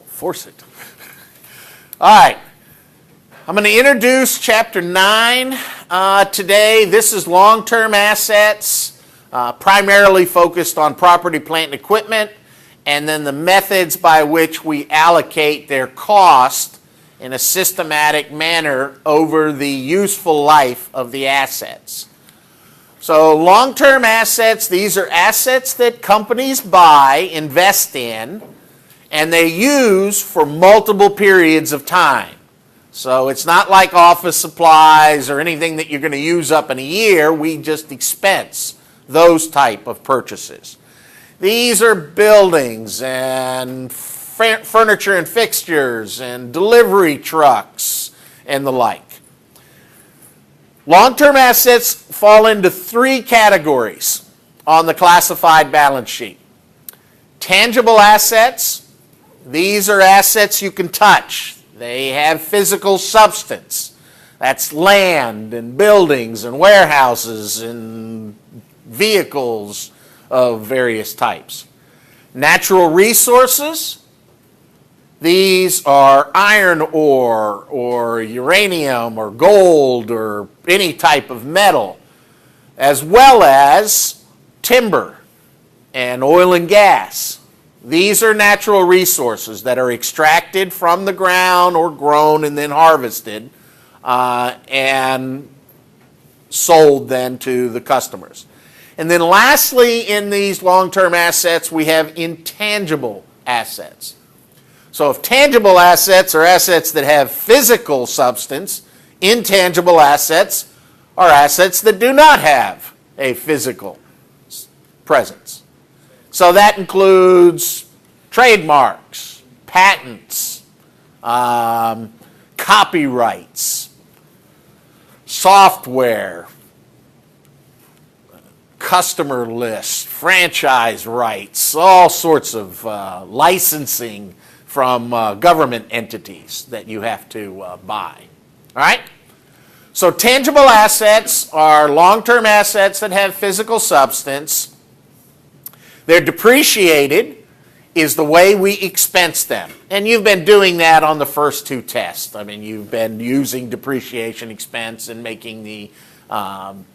Force it. All right. I'm going to introduce Chapter 9 today. This is long-term assets, primarily focused on property, plant, and equipment, and then the methods by which we allocate their cost in a systematic manner over the useful life of the assets. So long-term assets, these are assets that companies buy, invest in, and they use for multiple periods of time. So it's not like office supplies or anything that you're going to use up in a year. We just expense those type of purchases. These are buildings and furniture and fixtures and delivery trucks and the like. Long-term assets fall into three categories on the classified balance sheet. Tangible assets. These are assets you can touch. They have physical substance. That's land and buildings and warehouses and vehicles of various types. Natural resources. These are iron ore or uranium or gold or any type of metal, as well as timber and oil and gas. These are natural resources that are extracted from the ground or grown and then harvested and sold then to the customers. And then lastly, in these long-term assets, we have intangible assets. So if tangible assets are assets that have physical substance, intangible assets are assets that do not have a physical presence. So that includes trademarks, patents, copyrights, software, customer lists, franchise rights, all sorts of licensing from government entities that you have to buy. All right? So tangible assets are long-term assets that have physical substance. They're depreciated is the way we expense them. And you've been doing that on the first two tests. I mean, you've been using depreciation expense and making the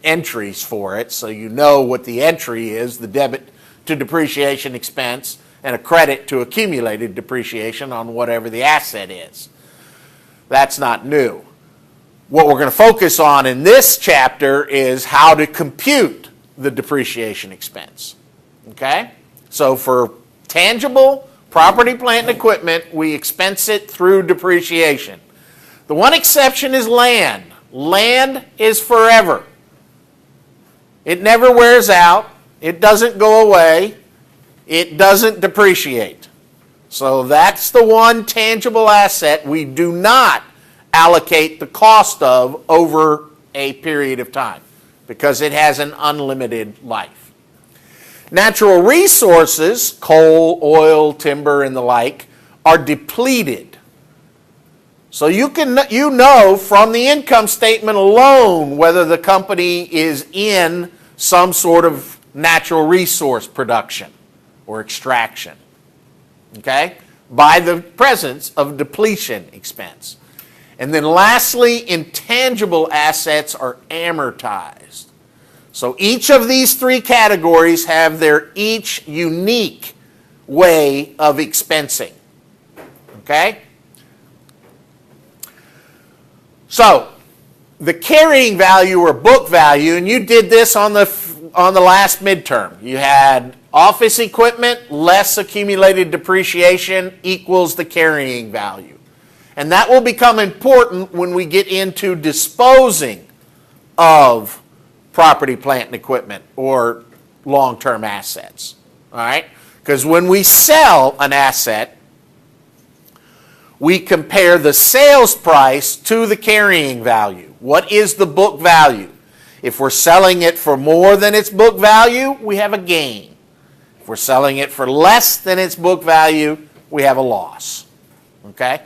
entries for it, so you know what the entry is, the debit to depreciation expense and a credit to accumulated depreciation on whatever the asset is. That's not new. What we're going to focus on in this chapter is how to compute the depreciation expense. Okay? So for tangible property, plant, and equipment, we expense it through depreciation. The one exception is land. Land is forever. It never wears out. It doesn't go away. It doesn't depreciate. So that's the one tangible asset we do not allocate the cost of over a period of time because it has an unlimited life. Natural resources, coal, oil, timber, and the like, are depleted. So you know from the income statement alone whether the company is in some sort of natural resource production or extraction, okay, by the presence of depletion expense. And then lastly, intangible assets are amortized. So each of these three categories have their each unique way of expensing, okay? So the carrying value or book value, and you did this on the last midterm. You had office equipment less accumulated depreciation equals the carrying value. And that will become important when we get into disposing of property, plant, and equipment or long-term assets. All right? Because when we sell an asset, we compare the sales price to the carrying value. What is the book value? If we're selling it for more than its book value, we have a gain. If we're selling it for less than its book value, we have a loss. Okay?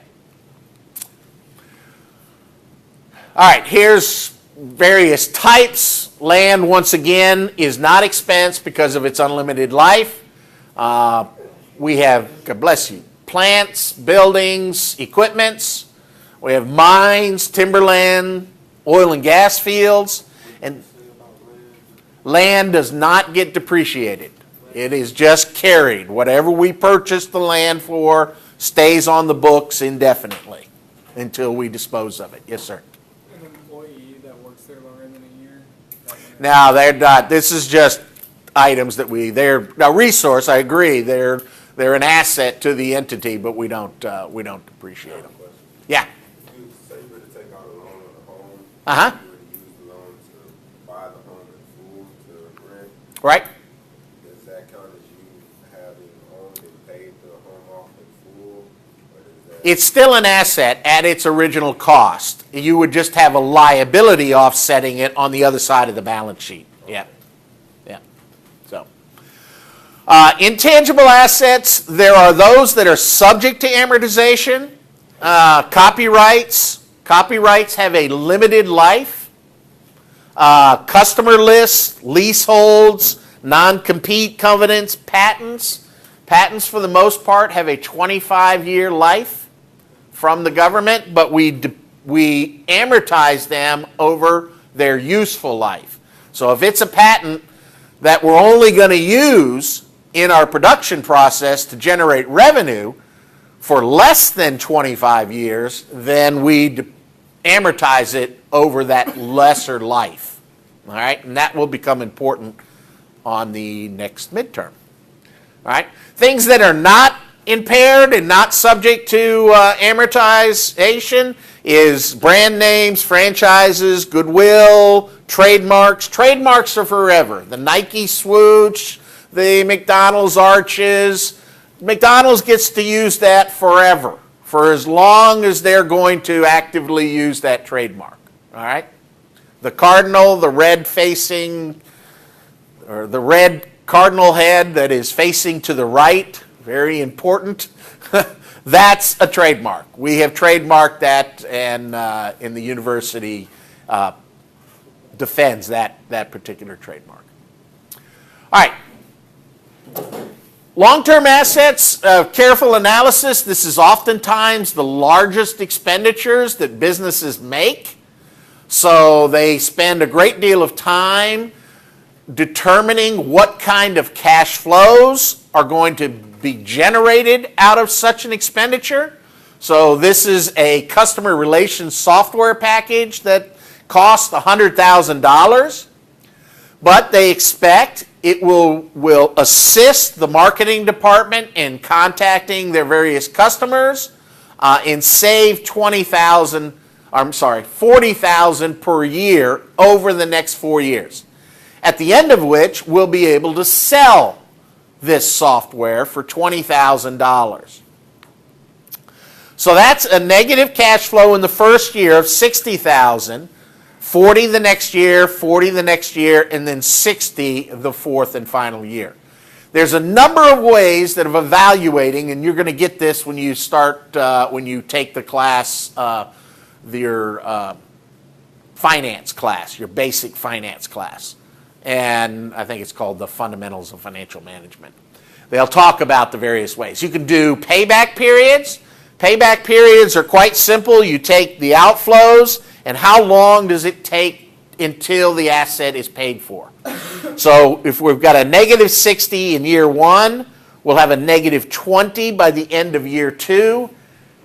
All right, here's various types. Land, once again, is not expensed because of its unlimited life. We have, God bless you, plants, buildings, equipments. We have mines, timberland, oil and gas fields. And land does not get depreciated. It is just carried. Whatever we purchase the land for stays on the books indefinitely until we dispose of it. Yes, sir. An employee that works there longer than a year? Now, they're not. This is just items that they're a resource. I agree. They're an asset to the entity, but we don't depreciate them. Yeah. If you say you were to take out a loan on a home, Uh-huh. you were to use the loan to buy the home in full to rent. Right. Does that count as you having owned and paid the home off in full, or does that? It's still an asset at its original cost. You would just have a liability offsetting it on the other side of the balance sheet. Yeah. Yeah. So, intangible assets, there are those that are subject to amortization. Copyrights have a limited life. Customer lists, leaseholds, non-compete covenants, patents. Patents, for the most part, have a 25-year life from the government, but we amortize them over their useful life. So if it's a patent that we're only going to use in our production process to generate revenue for less than 25 years, then we amortize it over that lesser life. All right? And that will become important on the next midterm. All right? Things that are not impaired and not subject to amortization is brand names, franchises, goodwill, trademarks. Trademarks are forever. The Nike swoosh, the McDonald's arches. McDonald's gets to use that forever, for as long as they're going to actively use that trademark. All right? The cardinal, the red facing, or the red cardinal head that is facing to the right, very important. That's a trademark. We have trademarked that, and in the university defends that particular trademark. All right. Long-term assets, careful analysis. This is oftentimes the largest expenditures that businesses make. So they spend a great deal of time determining what kind of cash flows are going to be generated out of such an expenditure. So this is a customer relations software package that costs $100,000, but they expect it will assist the marketing department in contacting their various customers and save $40,000 per year over the next 4 years. At the end of which, we'll be able to sell this software for $20,000. So that's a negative cash flow in the first year of $60,000, 40 the next year, 40 the next year, and then 60 the fourth and final year. There's a number of ways of evaluating, and you're going to get this when you start, when you take the class, your finance class, your basic finance class. And I think it's called the Fundamentals of Financial Management. They'll talk about the various ways. You can do payback periods. Payback periods are quite simple. You take the outflows, and how long does it take until the asset is paid for? So if we've got a negative 60 in year one, we'll have a negative 20 by the end of year two.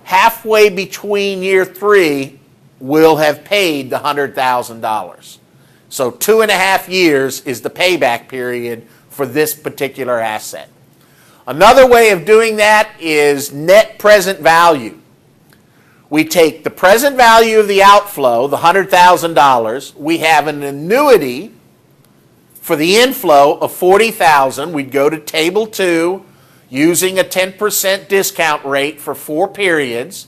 Halfway between year three, we'll have paid the $100,000. So 2.5 years is the payback period for this particular asset. Another way of doing that is net present value. We take the present value of the outflow, the $100,000. We have an annuity for the inflow of $40,000. We'd go to table 2 using a 10% discount rate for 4 periods.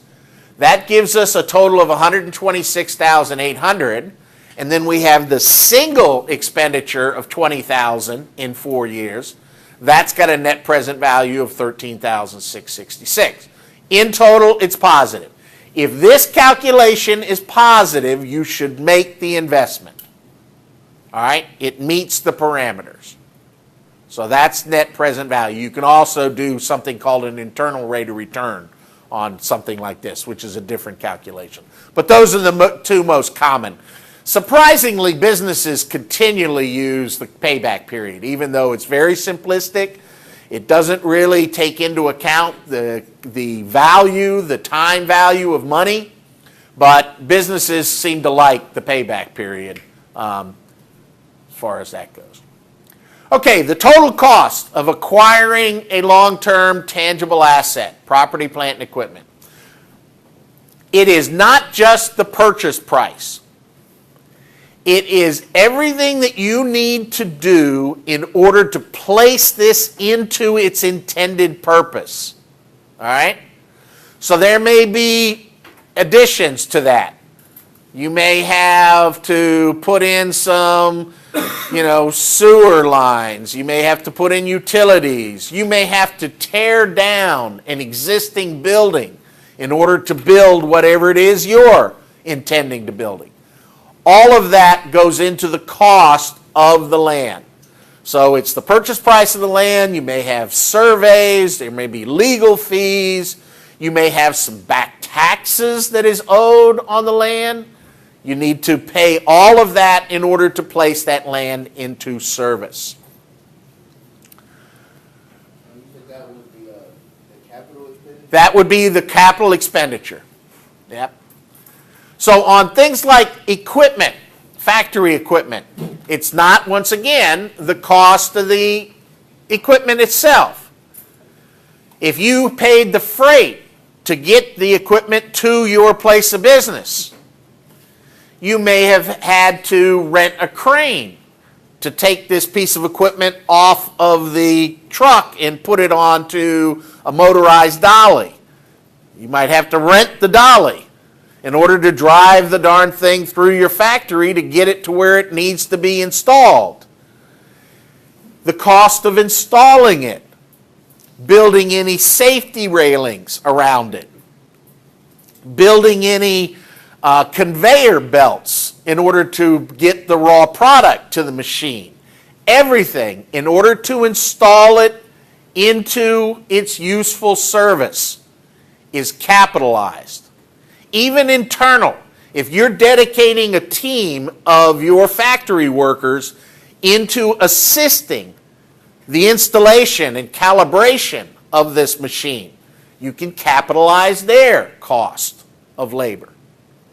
That gives us a total of $126,800. And then we have the single expenditure of $20,000 in 4 years. That's got a net present value of $13,666. In total, it's positive. If this calculation is positive, you should make the investment. All right? It meets the parameters. So that's net present value. You can also do something called an internal rate of return on something like this, which is a different calculation. But those are the two most common. Surprisingly, businesses continually use the payback period, even though it's very simplistic. It doesn't really take into account the value, the time value of money, but businesses seem to like the payback period as far as that goes. Okay, the total cost of acquiring a long-term tangible asset, property, plant, and equipment. It is not just the purchase price. It is everything that you need to do in order to place this into its intended purpose. All right? So there may be additions to that. You may have to put in some, sewer lines. You may have to put in utilities. You may have to tear down an existing building in order to build whatever it is you're intending to building. All of that goes into the cost of the land. So it's the purchase price of the land. You may have surveys. There may be legal fees. You may have some back taxes that is owed on the land. You need to pay all of that in order to place that land into service. You think that would be the capital expenditure? That would be the capital expenditure. Yep. So on things like equipment, factory equipment, it's not, once again, the cost of the equipment itself. If you paid the freight to get the equipment to your place of business, you may have had to rent a crane to take this piece of equipment off of the truck and put it onto a motorized dolly. You might have to rent the dolly in order to drive the darn thing through your factory to get it to where it needs to be installed. The cost of installing it, building any safety railings around it, building any conveyor belts in order to get the raw product to the machine. Everything in order to install it into its useful service is capitalized. Even internal. If you're dedicating a team of your factory workers into assisting the installation and calibration of this machine, you can capitalize their cost of labor.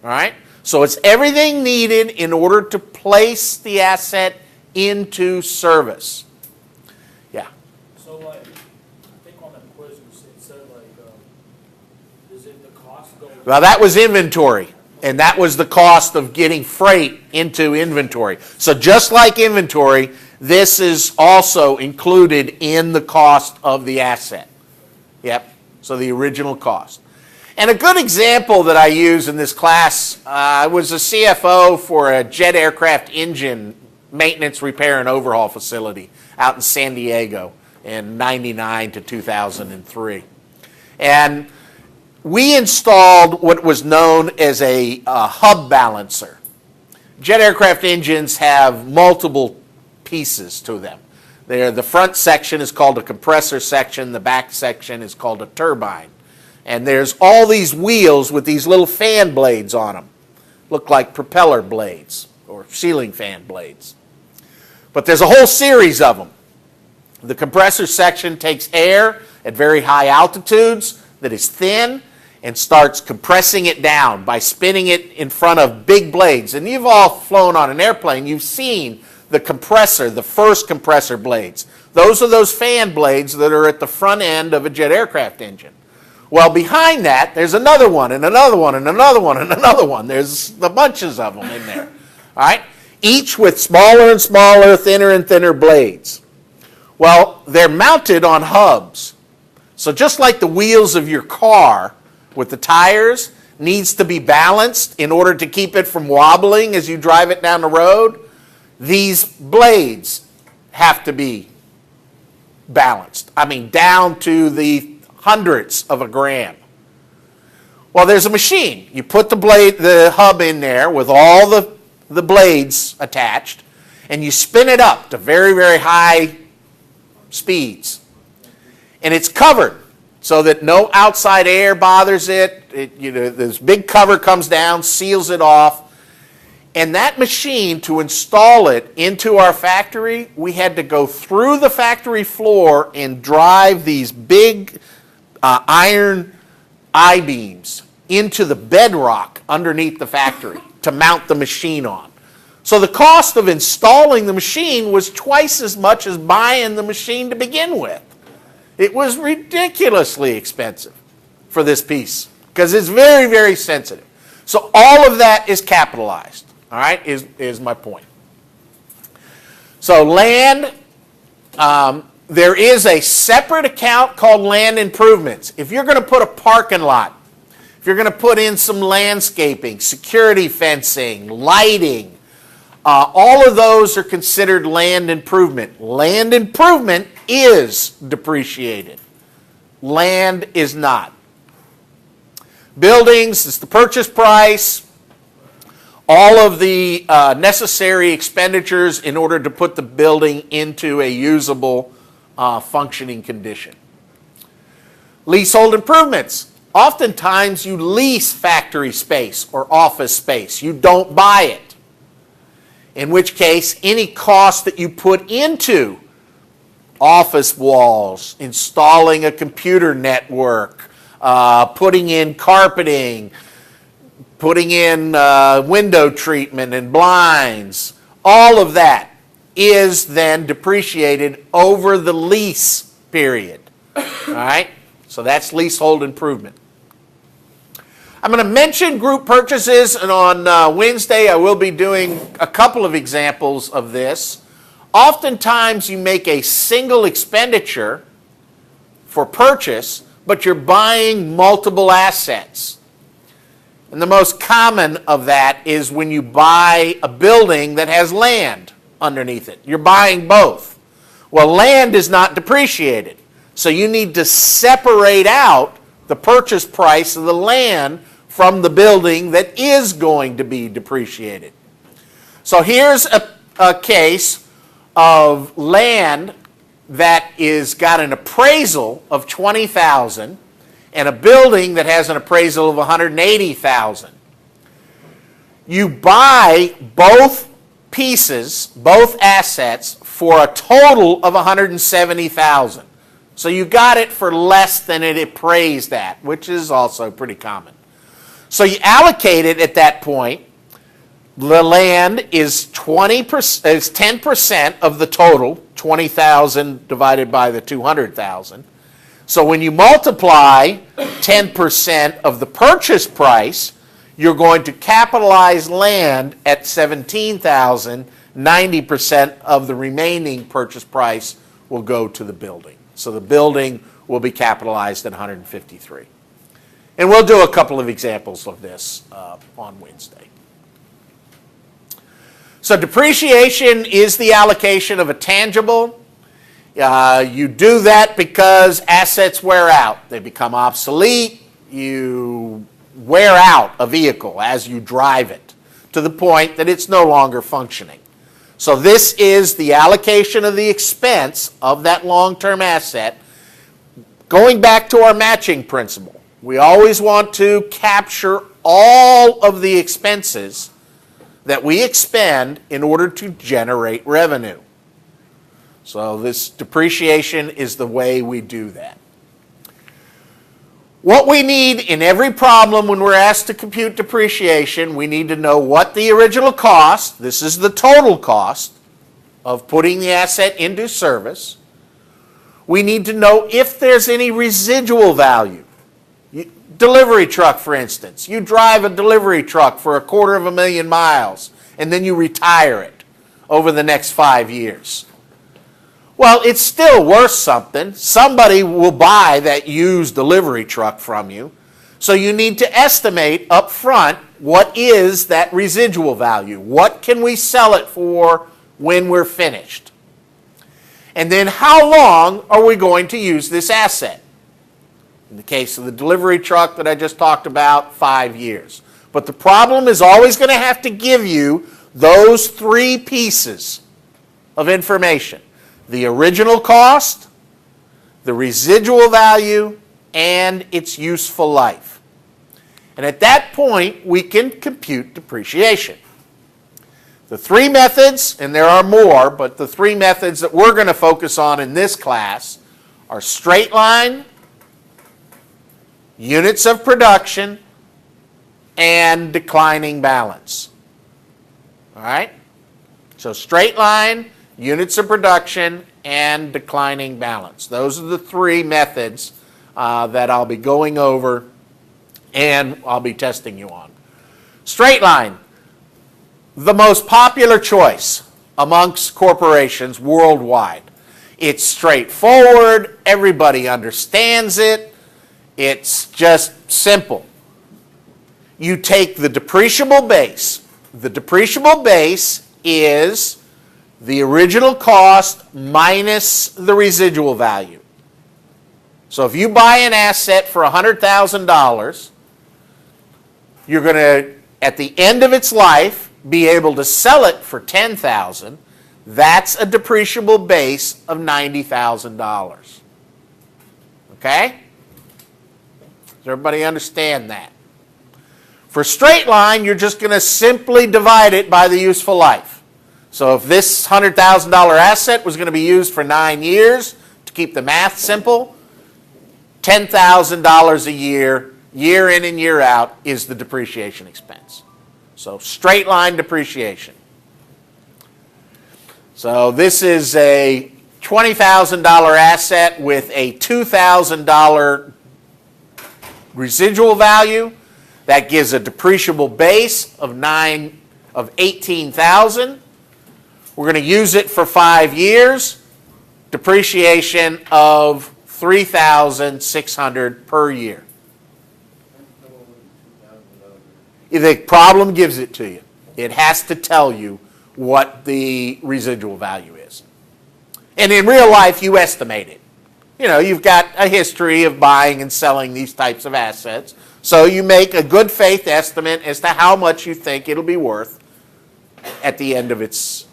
All right? So it's everything needed in order to place the asset into service. Yeah. So I think on that question it said is it the cost go? Well, that was inventory, and that was the cost of getting freight into inventory. So just like inventory, this is also included in the cost of the asset. Yep. So the original cost. And a good example that I use in this class, I was a CFO for a jet aircraft engine maintenance, repair, and overhaul facility out in San Diego in 99 to 2003. And we installed what was known as a hub balancer. Jet aircraft engines have multiple pieces to them. The front section is called a compressor section, the back section is called a turbine. And there's all these wheels with these little fan blades on them. Look like propeller blades or ceiling fan blades. But there's a whole series of them. The compressor section takes air at very high altitudes that is thin and starts compressing it down by spinning it in front of big blades. And you've all flown on an airplane. You've seen the compressor, the first compressor blades. Those are those fan blades that are at the front end of a jet aircraft engine. Well, behind that, there's another one, and another one, and another one, and another one. There's the bunches of them in there. All right? Each with smaller and smaller, thinner and thinner blades. Well, they're mounted on hubs. So just like the wheels of your car with the tires needs to be balanced in order to keep it from wobbling as you drive it down the road, these blades have to be balanced. I mean, down to the hundredths of a gram. Well, there's a machine. You put the hub in there with all the blades attached, and you spin it up to very, very high speeds. And it's covered so that no outside air bothers it. This big cover comes down, seals it off. And that machine, to install it into our factory, we had to go through the factory floor and drive these big iron I-beams into the bedrock underneath the factory to mount the machine on. So the cost of installing the machine was twice as much as buying the machine to begin with. It was ridiculously expensive for this piece because it's very, very sensitive. So all of that is capitalized, all right, is my point. So land, there is a separate account called land improvements. If you're going to put a parking lot, if you're going to put in some landscaping, security fencing, lighting, all of those are considered land improvement. Land improvement is depreciated. Land is not. Buildings is the purchase price. All of the necessary expenditures in order to put the building into a usable, functioning condition. Leasehold improvements. Oftentimes you lease factory space or office space. You don't buy it. In which case, any cost that you put into office walls, installing a computer network, putting in carpeting, putting in window treatment and blinds, all of that is then depreciated over the lease period. All right? So that's leasehold improvement. I'm going to mention group purchases, and on Wednesday I will be doing a couple of examples of this. Oftentimes you make a single expenditure for purchase, but you're buying multiple assets. And the most common of that is when you buy a building that has land underneath it. You're buying both. Well, land is not depreciated, so you need to separate out the purchase price of the land from the building that is going to be depreciated. So here's a case of land that is got an appraisal of $20,000 and a building that has an appraisal of $180,000. You buy both pieces, both assets, for a total of $170,000. So you got it for less than it appraised at, which is also pretty common. So you allocate it at that point. The land is 10% of the total, 20,000 divided by the 200,000. So when you multiply 10% of the purchase price, you're going to capitalize land at 17,000. 90% of the remaining purchase price will go to the building. So the building will be capitalized at 153. And we'll do a couple of examples of this on Wednesday. So depreciation is the allocation of a tangible. You do that because assets wear out. They become obsolete. You wear out a vehicle as you drive it to the point that it's no longer functioning. So this is the allocation of the expense of that long-term asset. Going back to our matching principle, we always want to capture all of the expenses that we expend in order to generate revenue. So this depreciation is the way we do that. What we need in every problem when we're asked to compute depreciation, we need to know what the original cost, this is the total cost of putting the asset into service. We need to know if there's any residual value. Delivery truck, for instance. You drive a delivery truck for 250,000 miles and then you retire it over the next 5 years. Well, it's still worth something. Somebody will buy that used delivery truck from you. So you need to estimate up front what is that residual value. What can we sell it for when we're finished? And then how long are we going to use this asset? In the case of the delivery truck that I just talked about, 5 years. But the problem is always going to have to give you those three pieces of information. the original cost, the residual value, and its useful life. And at that point, we can compute depreciation. The three methods, and there are more, but the three methods that we're going to focus on in this class are straight line, units of production, and declining balance. All right? So straight line, units of production, and declining balance. Those are the three methods that I'll be going over and I'll be testing you on. Straight line, the most popular choice amongst corporations worldwide. It's straightforward, everybody understands it, it's just simple. You take the depreciable base. The depreciable base is the original cost minus the residual value. So if you buy an asset for $100,000, you're going to, at the end of its life, be able to sell it for $10,000. That's a depreciable base of $90,000. Okay? Does everybody understand that? For straight line, you're just going to simply divide it by the useful life. So if this $100,000 asset was going to be used for 9 years, to keep the math simple, $10,000 a year, year in and year out, is the depreciation expense. So straight line depreciation. So this is a $20,000 asset with a $2,000 residual value. That gives a depreciable base of $18,000. We're going to use it for 5 years. Depreciation of $3,600 per year. The problem gives it to you. It has to tell you what the residual value is. And in real life, you estimate it. You know, you've got a history of buying and selling these types of assets. So you make a good faith estimate as to how much you think it'll be worth at the end of its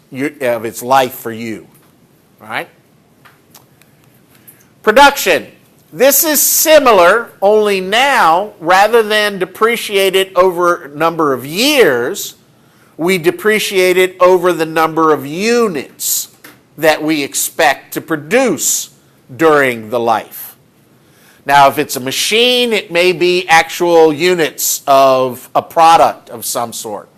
life for you. All right? Production. This is similar, only now, rather than depreciate it over a number of years, we depreciate it over the number of units that we expect to produce during the life. Now, if it's a machine, it may be actual units of a product of some sort.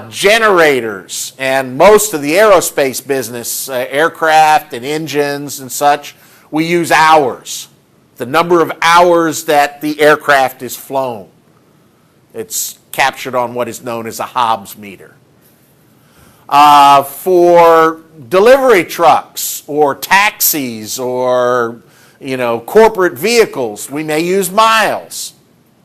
Generators and most of the aerospace business, aircraft and engines and such, we use hours, the number of hours that the aircraft is flown. It's captured on what is known as a Hobbs meter. For delivery trucks or taxis or corporate vehicles, we may use miles.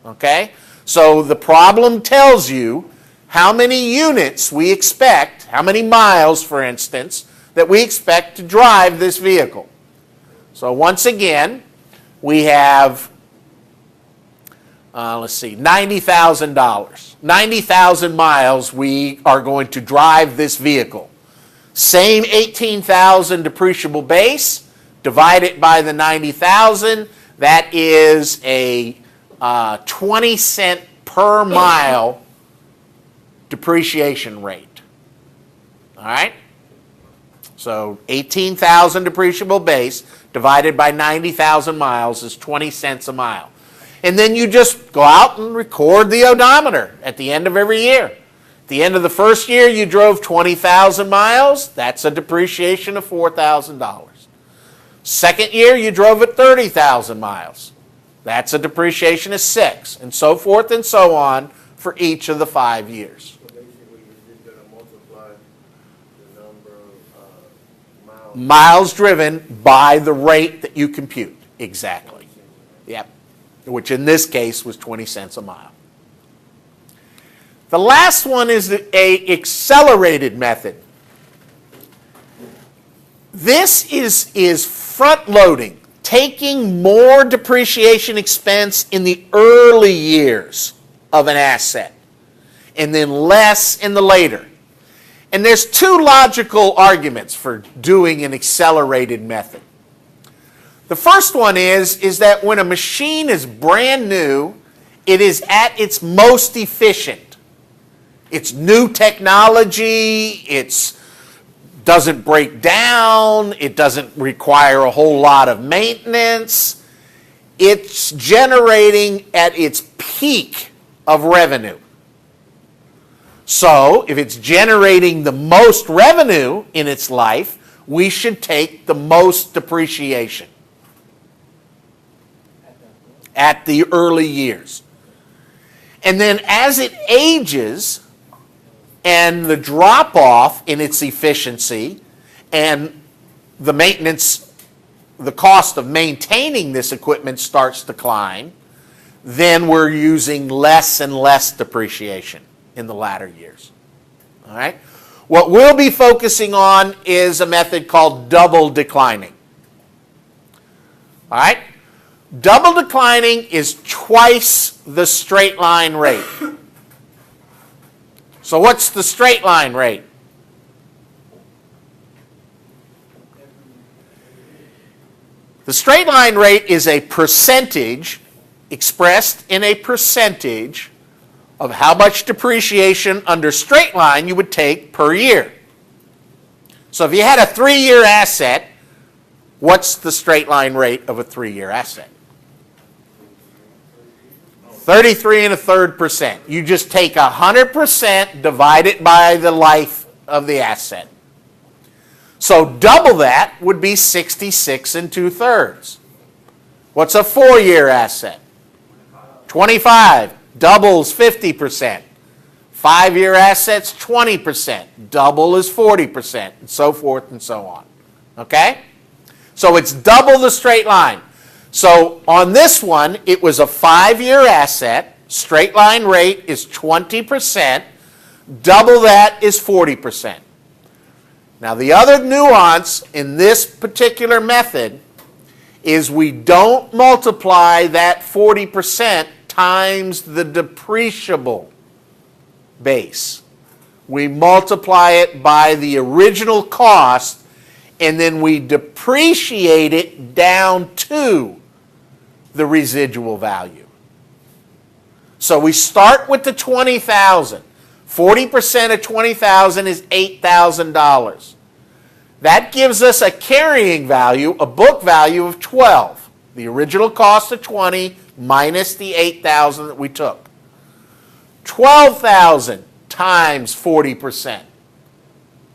Okay? So the problem tells you how many units we expect, how many miles, for instance, that we expect to drive this vehicle. So once again, we have, $90,000. 90,000 miles we are going to drive this vehicle. Same 18,000 depreciable base, divide it by the 90,000, that is a 20 cent per mile depreciation rate. All right? So 18,000 depreciable base divided by 90,000 miles is 20 cents a mile. And then you just go out and record the odometer at the end of every year. At the end of the first year, you drove 20,000 miles. That's a depreciation of $4,000. Second year, you drove at 30,000 miles. That's a depreciation of $6,000, and so forth and so on for each of the 5 years. So basically, you're just going to multiply the number of miles. Miles driven by the rate that you compute. Exactly. Yep. Which in this case was 20 cents a mile. The last one is an accelerated method. This is front-loading, taking more depreciation expense in the early years of an asset and then less in the later. And there's two logical arguments for doing an accelerated method. The first one is that when a machine is brand new, it is at its most efficient. It's new technology, it doesn't break down, it doesn't require a whole lot of maintenance. It's generating at its peak of revenue. So, if it's generating the most revenue in its life, we should take the most depreciation at the early years. And then as it ages, and the drop-off in its efficiency and the maintenance, the cost of maintaining this equipment starts to climb, then we're using less and less depreciation in the latter years. All right? What we'll be focusing on is a method called double declining. All right? Double declining is twice the straight line rate. So what's the straight line rate? The straight line rate is a percentage, expressed in a percentage, of how much depreciation under straight line you would take per year. So if you had a 3-year asset, what's the straight line rate of a 3-year asset? 33.33%. You just take 100%, divide it by the life of the asset. So double that would be 66 2/3. What's a 4-year asset? 25. Doubles 50%. 5-year assets, 20%. Double is 40%, and so forth and so on. Okay? So it's double the straight line. So on this one, it was a 5-year asset. Straight line rate is 20%. Double that is 40%. Now the other nuance in this particular method is we don't multiply that 40% times the depreciable base. We multiply it by the original cost, and then we depreciate it down to the residual value. So we start with the $20,000. 40% of $20,000 is $8,000. That gives us a carrying value, a book value of 12. The original cost of 20 minus the 8,000 that we took. 12,000 times 40%.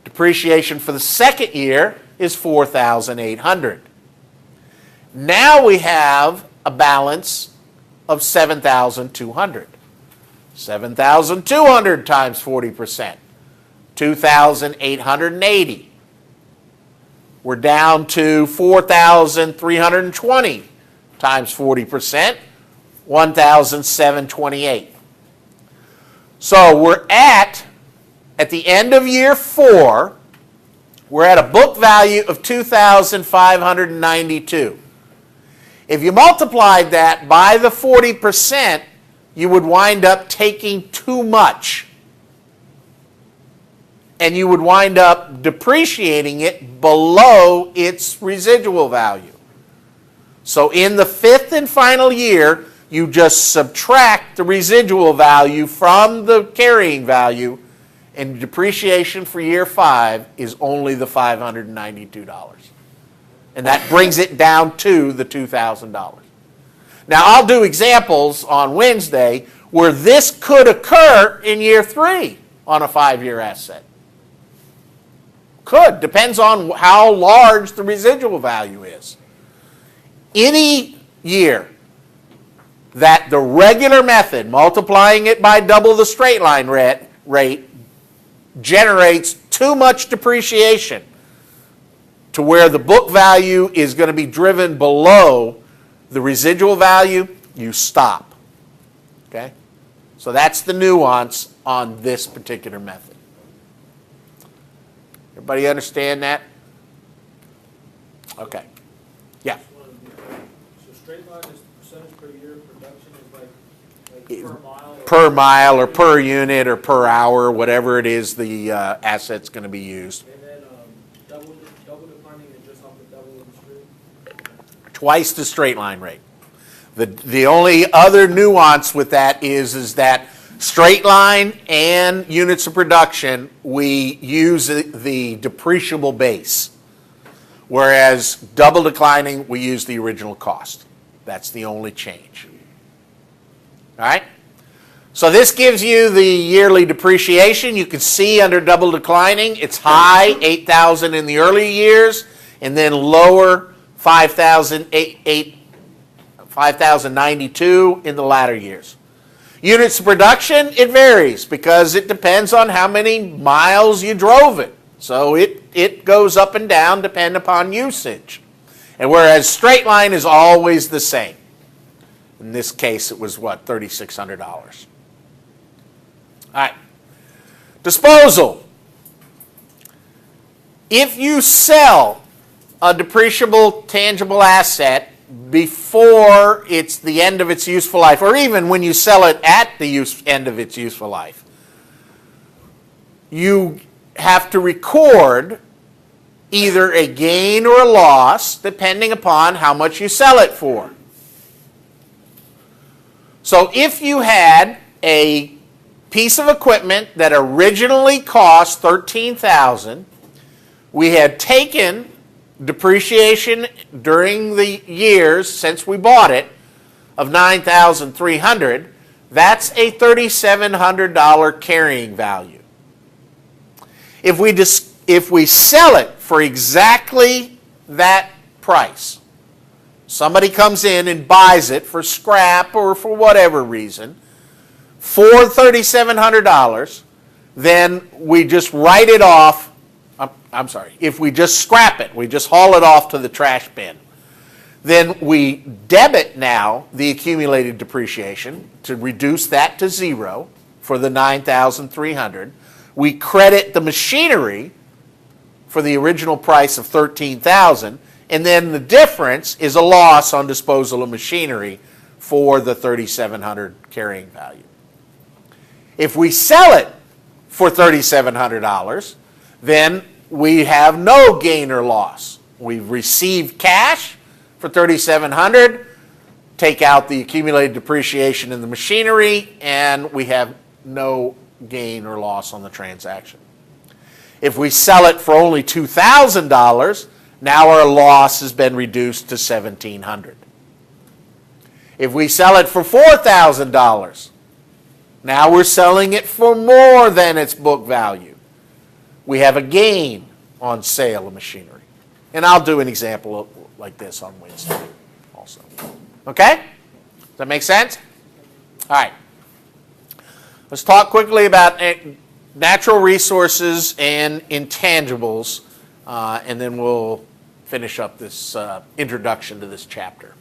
Depreciation for the second year is 4,800. Now we have a balance of 7,200. 7,200 times 40%. 2,880. We're down to 4,320 times 40%. 1,728. So we're at the end of year 4, we're at a book value of 2,592. If you multiplied that by the 40%, you would wind up taking too much. And you would wind up depreciating it below its residual value. So in the 5th and final year, you just subtract the residual value from the carrying value, and depreciation for year 5 is only the $592. And that brings it down to the $2,000. Now, I'll do examples on Wednesday where this could occur in year 3 on a 5-year asset. Could. Depends on how large the residual value is. Any year that the regular method, multiplying it by double the straight line rate, generates too much depreciation to where the book value is going to be driven below the residual value, you stop. Okay? So that's the nuance on this particular method. Everybody understand that? Okay. Yeah. So straight line is percentage per year, production is like per mile or per unit or per hour, whatever it is the asset's going to be used. And then double declining is just off the double in the street? Twice the straight line rate. The only other nuance with that is that straight line and units of production, we use the depreciable base, whereas double declining, we use the original cost. That's the only change. All right? So this gives you the yearly depreciation. You can see under double declining, it's high, $8,000 in the early years, and then lower, $5,092 in the latter years. Units of production, it varies because it depends on how many miles you drove it. So it goes up and down depending upon usage. And whereas straight line is always the same. In this case, it was what, $3,600. All right. Disposal. If you sell a depreciable tangible asset before it's the end of its useful life, or even when you sell it at the end of its useful life, you have to record either a gain or a loss depending upon how much you sell it for. So if you had a piece of equipment that originally cost $13,000, we had taken depreciation during the years since we bought it of $9,300, that's a $3,700 carrying value. If we sell it for exactly that price, somebody comes in and buys it for scrap or for whatever reason for $3,700, then we just write it off. I'm sorry, if we just scrap it, we just haul it off to the trash bin, then we debit now the accumulated depreciation to reduce that to zero for the $9,300. We credit the machinery for the original price of $13,000, and then the difference is a loss on disposal of machinery for the $3,700 carrying value. If we sell it for $3,700, then we have no gain or loss. We've received cash for $3,700, take out the accumulated depreciation in the machinery, and we have no gain or loss on the transaction. If we sell it for only $2,000, now our loss has been reduced to $1,700. If we sell it for $4,000, now we're selling it for more than its book value. We have a gain on sale of machinery. And I'll do an example like this on Wednesday also. Okay? Does that make sense? All right. Let's talk quickly about natural resources and intangibles, and then we'll finish up this introduction to this chapter.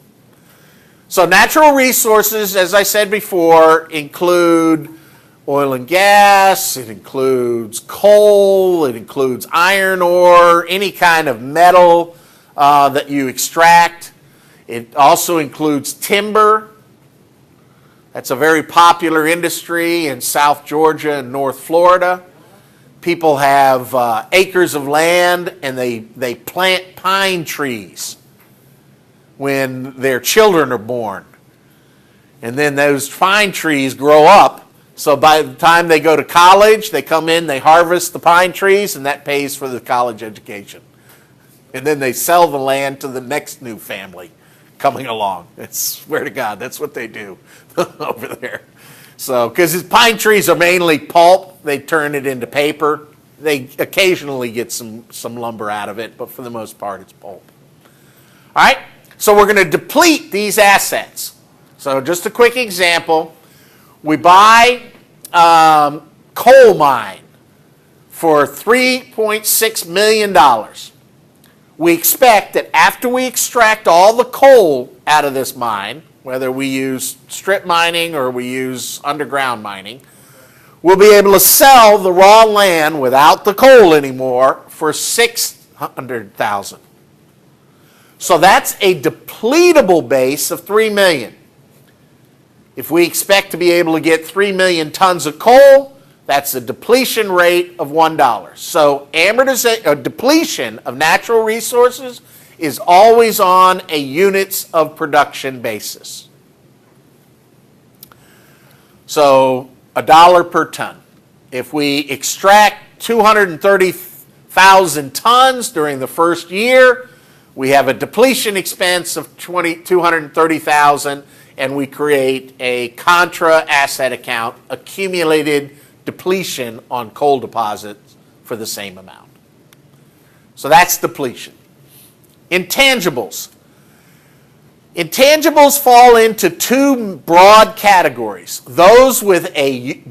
So natural resources, as I said before, include oil and gas, it includes coal, it includes iron ore, any kind of metal that you extract. It also includes timber. That's a very popular industry in South Georgia and North Florida. People have acres of land and they plant pine trees when their children are born. And then those pine trees grow up. So by the time they go to college, they come in, they harvest the pine trees, and that pays for the college education. And then they sell the land to the next new family coming along. I swear to God, that's what they do over there. So, because pine trees are mainly pulp, they turn it into paper. They occasionally get some lumber out of it, but for the most part, it's pulp. All right, so we're going to deplete these assets. So just a quick example. We buy coal mine for $3.6 million. We expect that after we extract all the coal out of this mine, whether we use strip mining or we use underground mining, we'll be able to sell the raw land without the coal anymore for $600,000. So that's a depletable base of $3 million. If we expect to be able to get 3 million tons of coal, that's a depletion rate of $1. So depletion of natural resources is always on a units of production basis. So $1 per ton. If we extract 230,000 tons during the first year, we have a depletion expense of 230,000, and we create a contra asset account, accumulated depletion on coal deposits for the same amount. So that's depletion. Intangibles. Intangibles fall into two broad categories. Those with a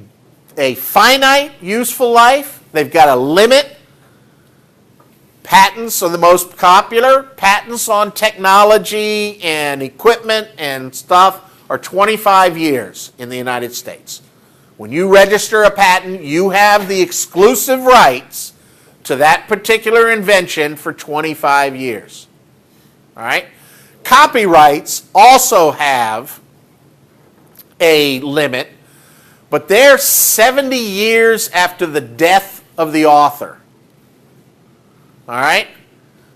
finite useful life, they've got a limit. Patents are the most popular. Patents on technology and equipment and stuff are 25 years in the United States. When you register a patent, you have the exclusive rights to that particular invention for 25 years. All right? Copyrights also have a limit, but they're 70 years after the death of the author. All right?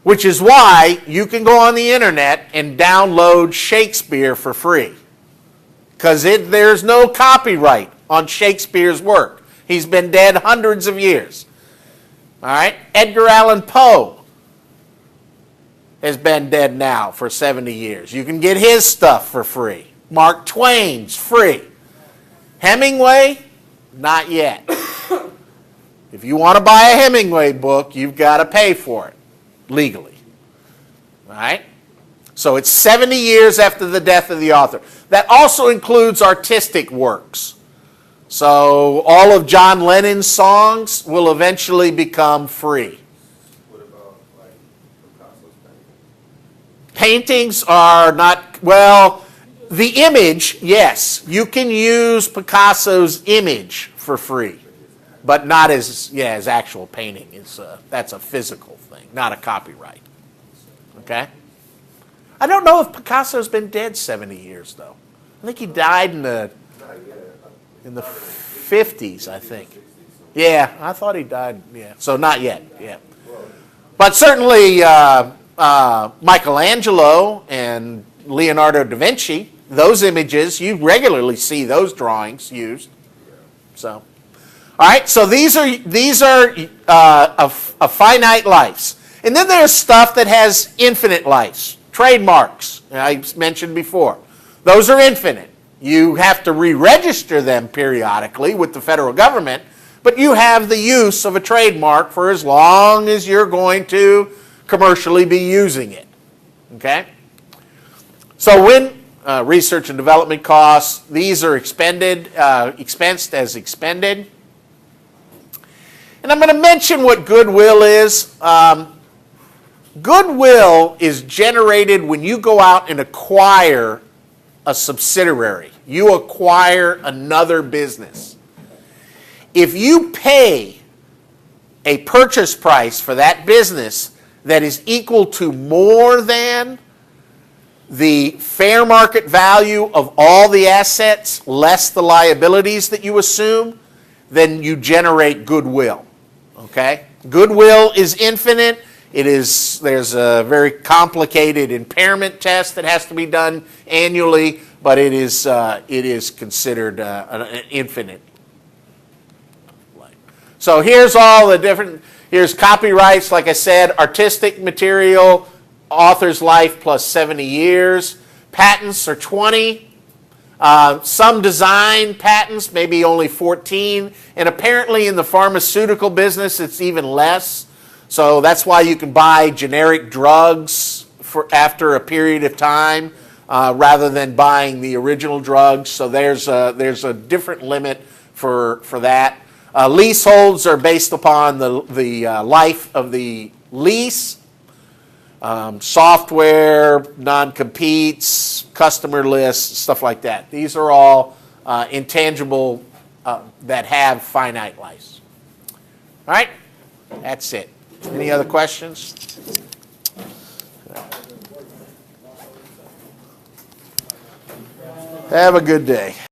Which is why you can go on the internet and download Shakespeare for free. Because there's no copyright on Shakespeare's work. He's been dead hundreds of years. All right? Edgar Allan Poe has been dead now for 70 years. You can get his stuff for free. Mark Twain's free. Hemingway, not yet. If you want to buy a Hemingway book, you've got to pay for it legally. All right? So it's 70 years after the death of the author. That also includes artistic works. So all of John Lennon's songs will eventually become free. What about like Picasso's paintings? Paintings are not, well, the image, yes. You can use Picasso's image for free, but not as actual painting. That's a physical thing, not a copyright. Okay? I don't know if Picasso's been dead 70 years, though. I think he died in the 50s, I think. Yeah, I thought he died, yeah. So not yet, yeah. But certainly Michelangelo and Leonardo da Vinci, those images, you regularly see those drawings used. So, all right, so these are a finite lives. And then there's stuff that has infinite lives. Trademarks, I mentioned before. Those are infinite. You have to re-register them periodically with the federal government, but you have the use of a trademark for as long as you're going to commercially be using it. Okay? So when research and development costs, these are expensed as expended. And I'm going to mention what goodwill is. Goodwill is generated when you go out and acquire a subsidiary. You acquire another business. If you pay a purchase price for that business that is equal to more than the fair market value of all the assets less the liabilities that you assume, then you generate goodwill. Okay? Goodwill is infinite. There's a very complicated impairment test that has to be done annually, but it is considered an infinite. So here's all the different, here's copyrights, like I said, artistic material, author's life plus 70 years. Patents are 20. Some design patents, maybe only 14. And apparently in the pharmaceutical business, it's even less. So that's why you can buy generic drugs after a period of time rather than buying the original drugs. So there's a different limit for that. Leaseholds are based upon the life of the lease. Software, non-competes, customer lists, stuff like that. These are all intangible that have finite lives. All right? That's it. Any other questions? Have a good day.